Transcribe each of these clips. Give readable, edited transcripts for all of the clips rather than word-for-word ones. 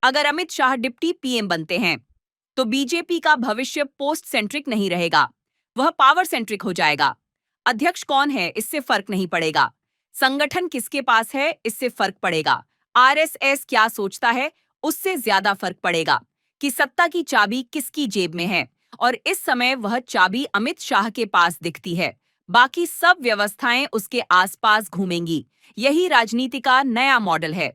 अगर Amit Shah deputy PM बनते हैं तो बीजेपी का भविष्य पोस्ट सेंट्रिक नहीं रहेगा, वह पावर सेंट्रिक हो जाएगा। अध्यक्ष कौन है इससे फर्क नहीं पड़ेगा, संगठन किसके पास है इससे फर्क पड़ेगा। आरएसएस क्या सोचता है उससे ज्यादा फर्क पड़ेगा कि सत्ता की चाबी किसकी जेब में है, और इस समय वह चाबी अमित शाह के पास दिखती है। बाकी सब व्यवस्थाएं उसके आसपास घूमेंगी। यही राजनीति का नया मॉडल है।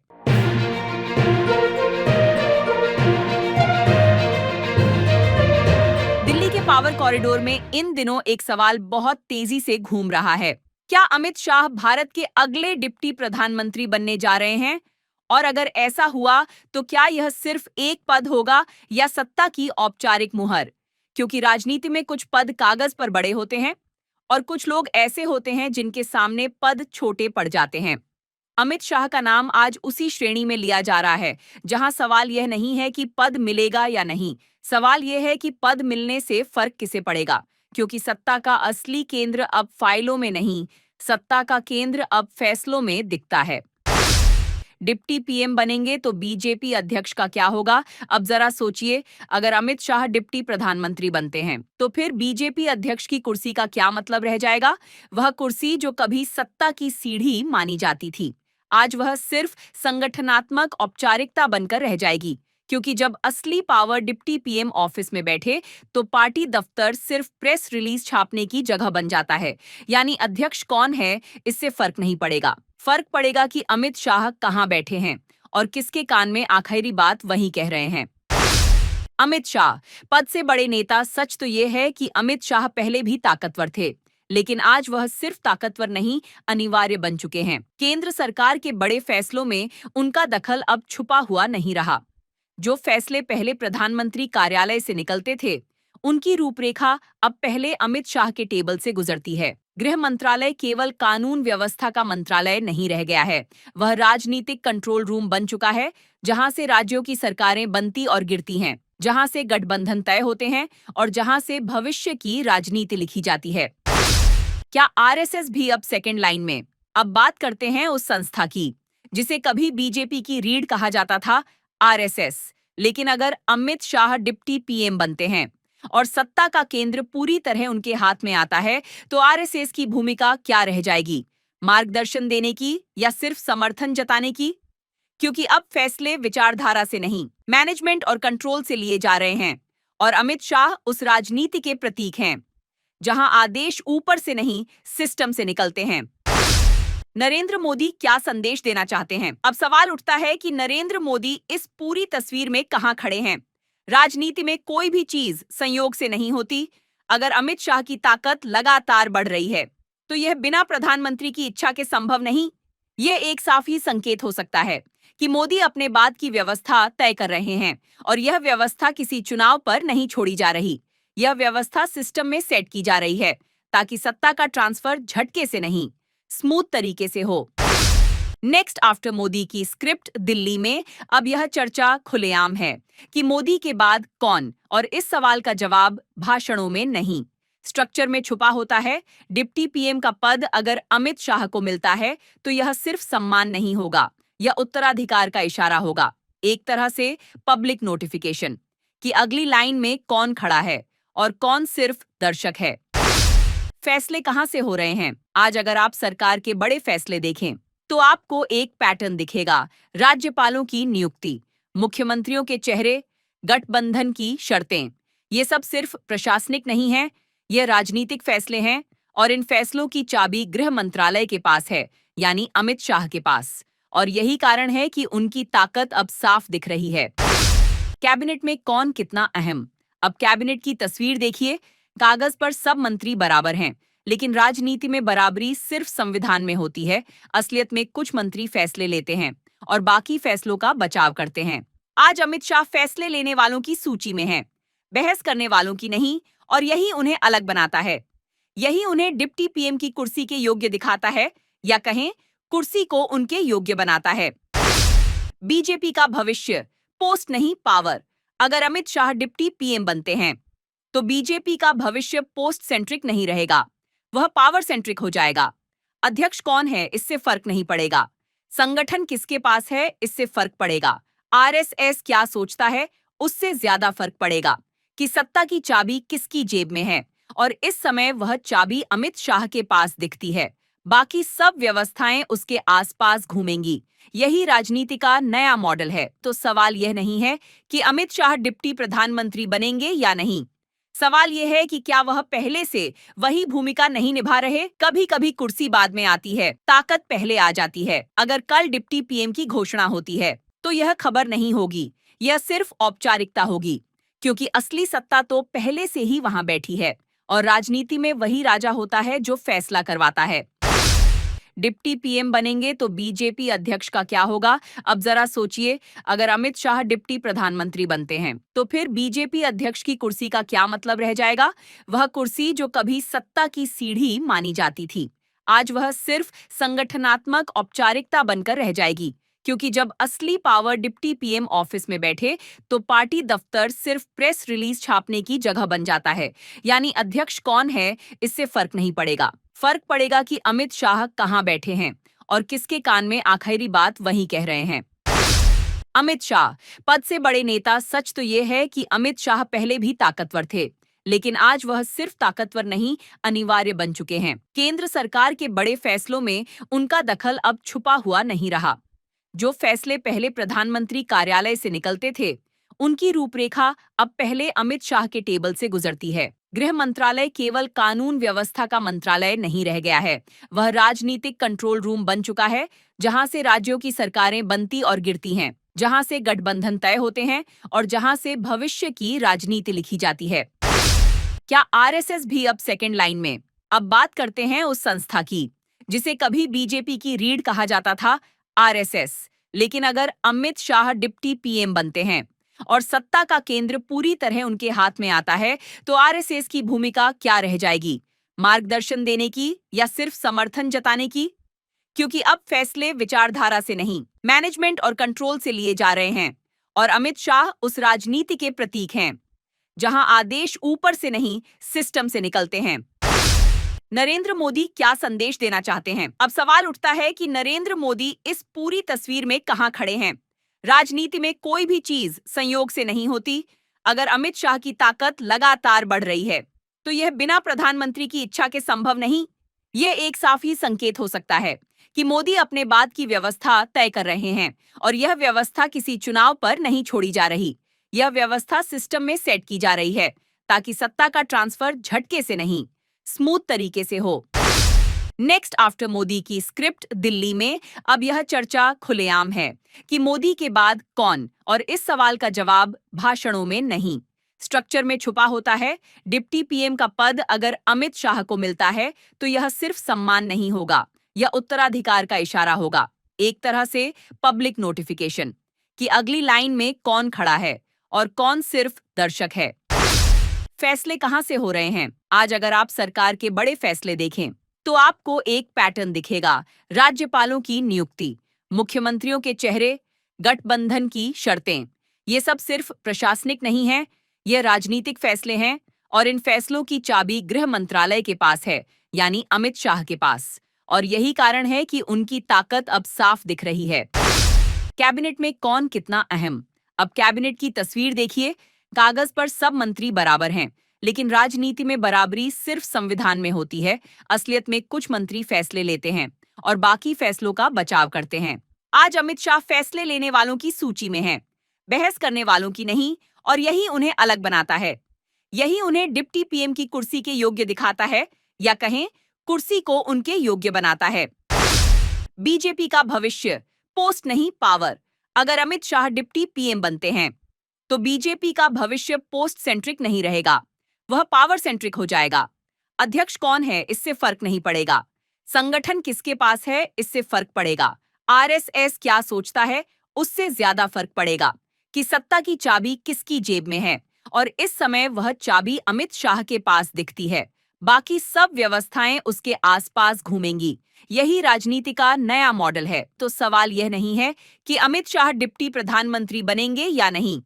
दिल्ली के पावर कॉरिडोर में इन दिनों एक सवाल बहुत तेजी से घूम रहा है। क्या अमित शाह भारत के अगले डिप्टी प्रधानमंत्री बनने जा रहे हैं? और अगर ऐसा हुआ तो क्या यह सिर्फ एक पद होगा या सत्ता की औपचारिक मुहर? क्योंकि राजनीति में कुछ पद कागज पर बड़े होते हैं और कुछ लोग ऐसे होते हैं जिनके सामने पद छोटे पड़ जाते हैं। अमित शाह का नाम आज उसी श्रेणी में लिया जा रहा है जहां सवाल यह नहीं है कि पद मिलेगा या नहीं, सवाल यह है कि पद मिलने से फर्क किसे पड़ेगा, क्योंकि सत्ता का असली केंद्र अब फाइलों में नहीं, सत्ता का केंद्र अब फैसलों में दिखता है। डिप्टी पीएम बनेंगे तो बीजेपी अध्यक्ष का क्या होगा? अब जरा सोचिए, अगर अमित शाह डिप्टी प्रधानमंत्री बनते हैं तो फिर बीजेपी अध्यक्ष की कुर्सी का क्या मतलब रह जाएगा? वह कुर्सी जो कभी सत्ता की सीढ़ी मानी जाती थी, आज वह सिर्फ संगठनात्मक औपचारिकता बनकर रह जाएगी। क्योंकि जब असली पावर डिप्टी पीएम ऑफिस में बैठे तो पार्टी दफ्तर सिर्फ प्रेस रिलीज छापने की जगह बन जाता है। यानी अध्यक्ष कौन है इससे फर्क नहीं पड़ेगा, फर्क पड़ेगा कि अमित शाह कहां बैठे हैं और किसके कान में आखिरी बात वही कह रहे हैं। अमित शाह पद से बड़े नेता। सच तो यह है कि अमित शाह पहले भी ताकतवर थे, लेकिन आज वह सिर्फ ताकतवर नहीं, अनिवार्य बन चुके हैं। केंद्र सरकार के बड़े फैसलों में उनका दखल अब छुपा हुआ नहीं रहा। जो फैसले पहले प्रधानमंत्री कार्यालय से निकलते थे, उनकी रूपरेखा अब पहले अमित शाह के टेबल से गुजरती है। गृह मंत्रालय केवल कानून व्यवस्था का मंत्रालय नहीं रह गया है, वह राजनीतिक कंट्रोल रूम बन चुका है, जहां से राज्यों की सरकारें बनती और गिरती हैं, जहां से गठबंधन तय होते हैं और जहां से भविष्य की राजनीति लिखी जाती है। क्या आरएसएस भी अब सेकंड लाइन में? अब बात करते हैं उस संस्था की जिसे कभी बीजेपी की रीढ़ कहा जाता था, आरएसएस। लेकिन अगर अमित शाह डिप्टी पीएम बनते हैं और सत्ता का केंद्र पूरी तरह उनके हाथ में आता है तो आरएसएस की भूमिका क्या रह जाएगी? मार्गदर्शन देने की या सिर्फ समर्थन जताने की? क्योंकि अब फैसले विचारधारा से नहीं, मैनेजमेंट और कंट्रोल से लिए जा रहे हैं, और अमित शाह उस राजनीति के प्रतीक हैं जहां आदेश ऊपर से नहीं, सिस्टम से निकलते हैं। नरेंद्र मोदी क्या संदेश देना चाहते हैं? अब सवाल उठता है कि नरेंद्र मोदी इस पूरी तस्वीर में कहां खड़े हैं। राजनीति में कोई भी चीज संयोग से नहीं होती। अगर अमित शाह की ताकत लगातार बढ़ रही है तो यह बिना प्रधानमंत्री की इच्छा के संभव नहीं। यह एक साफ ही संकेत हो सकता है कि मोदी अपने बाद की व्यवस्था तय कर रहे हैं, और यह व्यवस्था किसी चुनाव पर नहीं छोड़ी जा रही। यह व्यवस्था सिस्टम में सेट की जा रही है ताकि सत्ता का ट्रांसफर झटके से नहीं, स्मूथ तरीके से हो। नेक्स्ट आफ्टर मोदी की स्क्रिप्ट दिल्ली में अब यह चर्चा खुलेआम है कि मोदी के बाद कौन, और इस सवाल का जवाब भाषणों में नहीं, स्ट्रक्चर में छुपा होता है। डिप्टी पीएम का पद अगर अमित शाह को मिलता है तो यह सिर्फ सम्मान नहीं होगा, यह उत्तराधिकार का इशारा होगा, एक तरह से पब्लिक नोटिफिकेशन कि अगली लाइन में कौन खड़ा है और कौन सिर्फ दर्शक है। फैसले कहां से हो रहे हैं? आज अगर आप सरकार के बड़े फैसले देखें तो आपको एक पैटर्न दिखेगा। राज्यपालों की नियुक्ति, मुख्यमंत्रियों के चेहरे, गठबंधन की शर्तें, ये सब सिर्फ प्रशासनिक नहीं है, ये राजनीतिक फैसले हैं, और इन फैसलों की चाबी गृह मंत्रालय के पास है, यानी अमित शाह के पास। और यही कारण है कि उनकी ताकत अब साफ दिख रही है। कैबिनेट में कौन कितना अहम? अब कैबिनेट की तस्वीर देखिए। कागज पर सब मंत्री बराबर हैं, लेकिन राजनीति में बराबरी सिर्फ संविधान में होती है। असलियत में कुछ मंत्री फैसले लेते हैं और बाकी फैसलों का बचाव करते हैं। आज अमित शाह फैसले लेने वालों की सूची में हैं, बहस करने वालों की नहीं, और यही उन्हें अलग बनाता है। यही उन्हें डिप्टी पीएम की कुर्सी के योग्य दिखाता है, या कहें कुर्सी को उनके योग्य बनाता है। बीजेपी का भविष्य पोस्ट नहीं, पावर। अगर अमित शाह डिप्टी पीएम बनते हैं तो बीजेपी का भविष्य पोस्ट सेंट्रिक नहीं रहेगा, वह पावर सेंट्रिक हो जाएगा। अध्यक्ष कौन है इससे फर्क नहीं पड़ेगा, संगठन किसके पास है इससे फर्क पड़ेगा। आरएसएस क्या सोचता है उससे ज्यादा फर्क पड़ेगा कि सत्ता की चाबी किसकी जेब में है, और इस समय वह चाबी अमित शाह के पास दिखती है। बाकी सब व्यवस्थाएं उसके आसपास घूमेंगी। यही राजनीति का नया मॉडल है। तो सवाल यह नहीं है कि अमित शाह डिप्टी प्रधानमंत्री बनेंगे या नहीं। सवाल यह है कि क्या वह पहले से वही भूमिका नहीं निभा रहे। कभी कभी कुर्सी बाद में आती है, ताकत पहले आ जाती है। अगर कल डिप्टी पीएम की घोषणा होती है तो यह खबर नहीं होगी, यह सिर्फ औपचारिकता होगी, क्योंकि असली सत्ता तो पहले से ही वहां बैठी है और राजनीति में वही राजा होता है जो फैसला करवाता है। डिप्टी पीएम बनेंगे तो बीजेपी अध्यक्ष का क्या होगा? अब जरा सोचिए, अगर अमित शाह डिप्टी प्रधानमंत्री बनते हैं तो फिर बीजेपी अध्यक्ष की कुर्सी का क्या मतलब रह जाएगा? वह कुर्सी जो कभी सत्ता की सीढ़ी मानी जाती थी, आज वह सिर्फ संगठनात्मक औपचारिकता बनकर रह जाएगी। क्योंकि जब असली पावर डिप्टी पीएम ऑफिस में बैठे तो पार्टी दफ्तर सिर्फ प्रेस रिलीज छापने की जगह बन जाता है। यानी अध्यक्ष कौन है इससे फर्क नहीं पड़ेगा। फर्क पड़ेगा कि अमित शाह कहां बैठे हैं और किसके कान में आखिरी बात वही कह रहे हैं। अमित शाह पद से बड़े नेता। सच तो यह है कि अमित शाह पहले भी ताकतवर थे, लेकिन आज वह सिर्फ ताकतवर नहीं, अनिवार्य बन चुके हैं। केंद्र सरकार के बड़े फैसलों में उनका दखल अब छुपा हुआ नहीं रहा। जो फैसले पहले प्रधानमंत्री कार्यालय से निकलते थे, उनकी रूपरेखा अब पहले अमित शाह के टेबल से गुजरती है। गृह मंत्रालय केवल कानून व्यवस्था का मंत्रालय नहीं रह गया है, वह राजनीतिक कंट्रोल रूम बन चुका है, जहां से राज्यों की सरकारें बनती और गिरती हैं, जहां से गठबंधन तय होते हैं और जहां से भविष्य की राजनीति लिखी जाती है। क्या आरएसएस भी अब सेकंड लाइन में? अब बात करते हैं उस संस्था की जिसे कभी बीजेपी की रीढ़ कहा जाता था, आरएसएस। लेकिन अगर अमित शाह डिप्टी पीएम बनते हैं और सत्ता का केंद्र पूरी तरह उनके हाथ में आता है, तो आरएसएस की भूमिका क्या रह जाएगी? मार्गदर्शन देने की या सिर्फ समर्थन जताने की? क्योंकि अब फैसले विचारधारा से नहीं, मैनेजमेंट और कंट्रोल से लिए जा रहे हैं, और अमित शाह उस राजनीति के प्रतीक हैं जहां आदेश ऊपर से नहीं, सिस्टम से निकलते हैं। नरेंद्र मोदी क्या संदेश देना चाहते हैं? अब सवाल उठता है कि नरेंद्र मोदी इस पूरी तस्वीर में कहां खड़े हैं। राजनीति में कोई भी चीज संयोग से नहीं होती। अगर अमित शाह की ताकत लगातार बढ़ रही है तो यह बिना प्रधानमंत्री की इच्छा के संभव नहीं। यह एक साफ ही संकेत हो सकता है कि मोदी अपने बाद की व्यवस्था तय कर रहे हैं, और यह व्यवस्था किसी चुनाव पर नहीं छोड़ी जा रही। यह व्यवस्था सिस्टम में सेट की जा रही है ताकि सत्ता का ट्रांसफर झटके से नहीं, स्मूथ तरीके से हो। नेक्स्ट आफ्टर मोदी की स्क्रिप्ट दिल्ली में अब यह चर्चा खुलेआम है कि मोदी के बाद कौन, और इस सवाल का जवाब भाषणों में नहीं, स्ट्रक्चर में छुपा होता है। डिप्टी पीएम का पद अगर अमित शाह को मिलता है तो यह सिर्फ सम्मान नहीं होगा, यह उत्तराधिकार का इशारा होगा, एक तरह से पब्लिक नोटिफिकेशन कि अगली लाइन में कौन खड़ा है और कौन सिर्फ दर्शक है। फैसले कहां से हो रहे हैं? आज अगर आप सरकार के बड़े फैसले देखें तो आपको एक पैटर्न दिखेगा। राज्यपालों की नियुक्ति, मुख्यमंत्रियों के चेहरे, गठबंधन की शर्तें, ये सब सिर्फ प्रशासनिक नहीं है, ये राजनीतिक फैसले हैं, और इन फैसलों की चाबी गृह मंत्रालय के पास है, यानी अमित शाह के पास। और यही कारण है कि उनकी ताकत अब साफ दिख रही है। कैबिनेट में कौन कितना अहम? अब कैबिनेट की तस्वीर देखिए। कागज पर सब मंत्री बराबर हैं, लेकिन राजनीति में बराबरी सिर्फ संविधान में होती है। असलियत में कुछ मंत्री फैसले लेते हैं और बाकी फैसलों का बचाव करते हैं। आज अमित शाह फैसले लेने वालों की सूची में हैं, बहस करने वालों की नहीं, और यही उन्हें अलग बनाता है। यही उन्हें डिप्टी पीएम की कुर्सी के योग्य दिखाता है, या कहें कुर्सी को उनके योग्य बनाता है। बीजेपी का भविष्य पोस्ट नहीं, पावर। अगर अमित शाह डिप्टी पीएम बनते हैं तो बीजेपी का भविष्य पोस्ट सेंट्रिक नहीं रहेगा, वह पावर सेंट्रिक हो जाएगा। अध्यक्ष कौन है इससे फर्क नहीं पड़ेगा, संगठन किसके पास है इससे फर्क पड़ेगा। आरएसएस क्या सोचता है उससे ज्यादा फर्क पड़ेगा कि सत्ता की चाबी किसकी जेब में है, और इस समय वह चाबी अमित शाह के पास दिखती है। बाकी सब व्यवस्थाएं उसके आसपास घूमेंगी। यही राजनीति का नया मॉडल है। तो सवाल यह नहीं है कि अमित शाह डिप्टी प्रधानमंत्री बनेंगे या नहीं,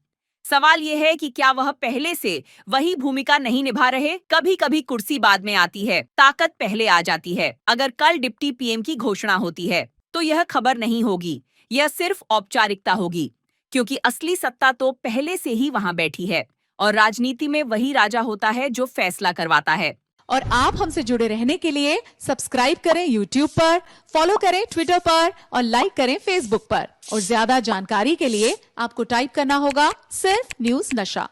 सवाल यह है कि क्या वह पहले से वही भूमिका नहीं निभा रहे। कभी कभी कुर्सी बाद में आती है, ताकत पहले आ जाती है। अगर कल डिप्टी पीएम की घोषणा होती है तो यह खबर नहीं होगी, यह सिर्फ औपचारिकता होगी, क्योंकि असली सत्ता तो पहले से ही वहां बैठी है और राजनीति में वही राजा होता है जो फैसला करवाता है। और आप हमसे जुड़े रहने के लिए सब्सक्राइब करें YouTube पर, फॉलो करें Twitter पर और लाइक करें Facebook पर। और ज्यादा जानकारी के लिए आपको टाइप करना होगा सिर्फ न्यूज नशा।